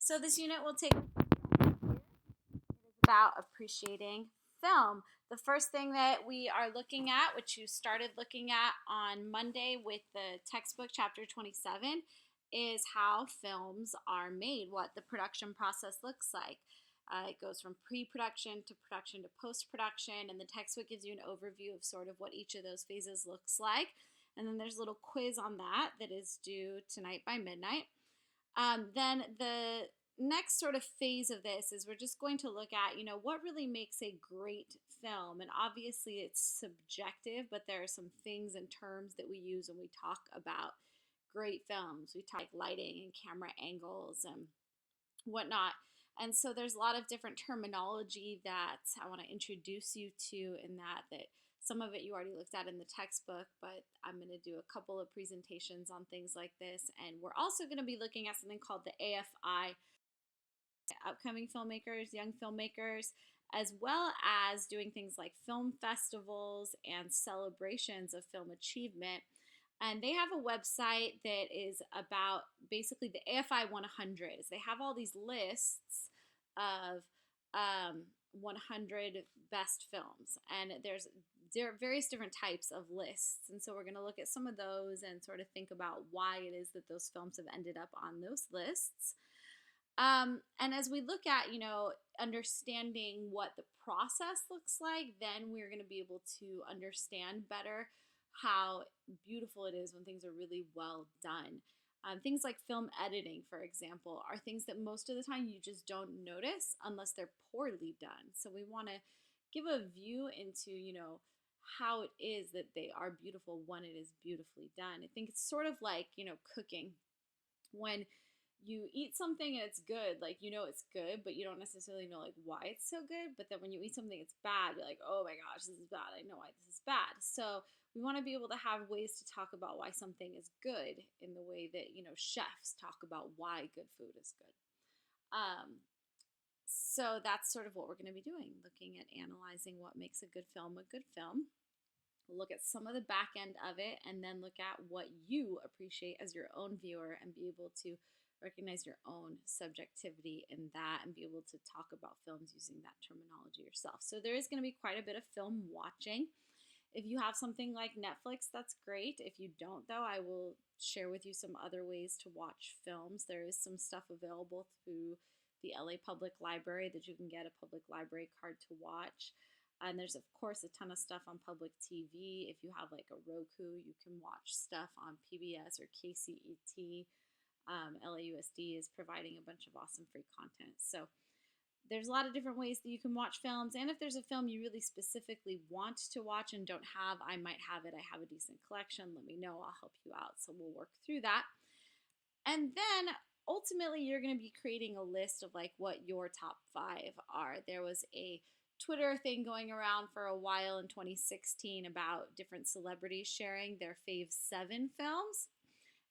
So this unit will take about appreciating film. The first thing that we are looking at, which you started looking at on Monday with the textbook, chapter 27, is how films are made, what the production process looks like. It goes from pre-production to production to post-production, and the textbook gives you an overview of sort of what each of those phases looks like. And then there's a little quiz on that that is due tonight by midnight. Then the next sort of phase of this is we're just going to look at, what really makes a great film. And obviously it's subjective, but there are some things and terms that we use when we talk about great films. We talk lighting and camera angles and whatnot. And so there's a lot of different terminology that I want to introduce you to in that some of it you already looked at in the textbook, but I'm going to do a couple of presentations on things like this. And we're also going to be looking at something called the AFI, upcoming filmmakers, young filmmakers, as well as doing things like film festivals and celebrations of film achievement. And they have a website that is about basically the AFI 100s. They have all these lists of 100 best films, and there are various different types of lists. And so we're going to look at some of those and sort of think about why it is that those films have ended up on those lists. And as we look at, understanding what the process looks like, then we're going to be able to understand better how beautiful it is when things are really well done. Things like film editing, for example, are things that most of the time you just don't notice unless they're poorly done. So we want to give a view into, how it is that they are beautiful when it is beautifully done. I think it's sort of like, cooking. When you eat something and it's good, like it's good, but you don't necessarily know like why it's so good. But then when you eat something it's bad, you're like, oh my gosh, this is bad. I know why this is bad. So we want to be able to have ways to talk about why something is good in the way that chefs talk about why good food is good. So that's sort of what we're going to be doing, looking at analyzing what makes a good film a good film. We'll look at some of the back end of it and then look at what you appreciate as your own viewer and be able to recognize your own subjectivity in that and be able to talk about films using that terminology yourself. So there is going to be quite a bit of film watching. If you have something like Netflix, that's great. If you don't, though, I will share with you some other ways to watch films. There is some stuff available through the LA Public Library that you can get a public library card to watch. And there's, of course, a ton of stuff on public TV. If you have like a Roku, you can watch stuff on PBS or KCET. LAUSD is providing a bunch of awesome free content. So there's a lot of different ways that you can watch films. And if there's a film you really specifically want to watch and don't have, I might have it. I have a decent collection. Let me know. I'll help you out. So we'll work through that. And then ultimately, you're going to be creating a list of like what your top 5 are. There was a Twitter thing going around for a while in 2016 about different celebrities sharing their fave 7 films.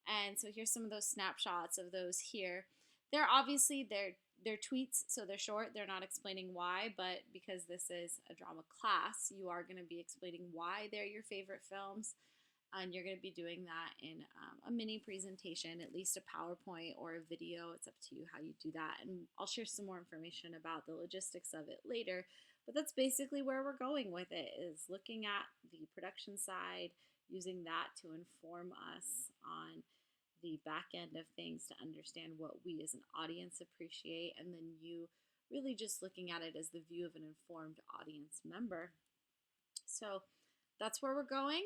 And so here's some of those snapshots of those here. They're obviously they're tweets, so they're short. They're not explaining why, but because this is a drama class, you are going to be explaining why they're your favorite films. And you're going to be doing that in a mini presentation, at least a PowerPoint or a video. It's up to you how you do that. And I'll share some more information about the logistics of it later. But that's basically where we're going with it, is looking at the production side, using that to inform us on the back end of things to understand what we as an audience appreciate, and then you really just looking at it as the view of an informed audience member. So that's where we're going.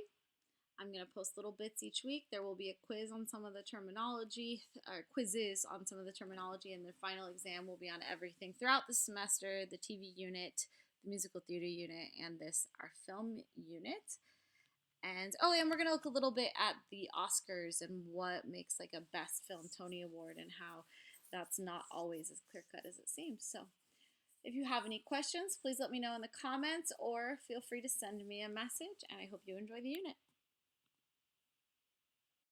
I'm going to post little bits each week. There will be a quiz on some of the terminology, or quizzes on some of the terminology, and the final exam will be on everything throughout the semester, the TV unit, the musical theater unit, and our film unit. And we're going to look a little bit at the Oscars and what makes like a best film Tony Award and how that's not always as clear cut as it seems. So if you have any questions, please let me know in the comments or feel free to send me a message, and I hope you enjoy the unit.